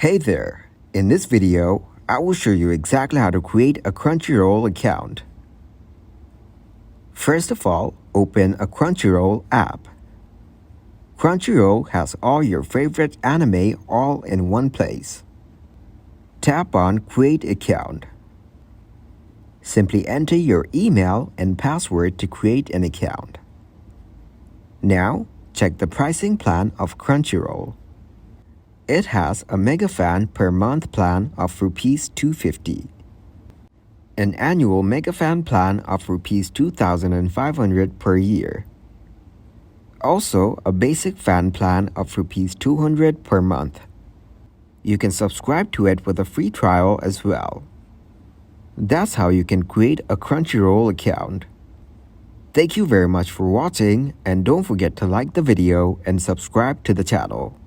Hey there! In this video, I will show you exactly how to create a Crunchyroll account. First of all, open a Crunchyroll app. Crunchyroll has all your favorite anime all in one place. Tap on Create Account. Simply enter your email and password to create an account. Now, check the pricing plan of Crunchyroll. It has a mega fan per month plan of Rs 250, an annual mega fan plan of Rs 2,500 per year, also a basic fan plan of Rs 200 per month. You can subscribe to it with a free trial as well. That's how you can create a Crunchyroll account. Thank you very much for watching, and don't forget to like the video and subscribe to the channel.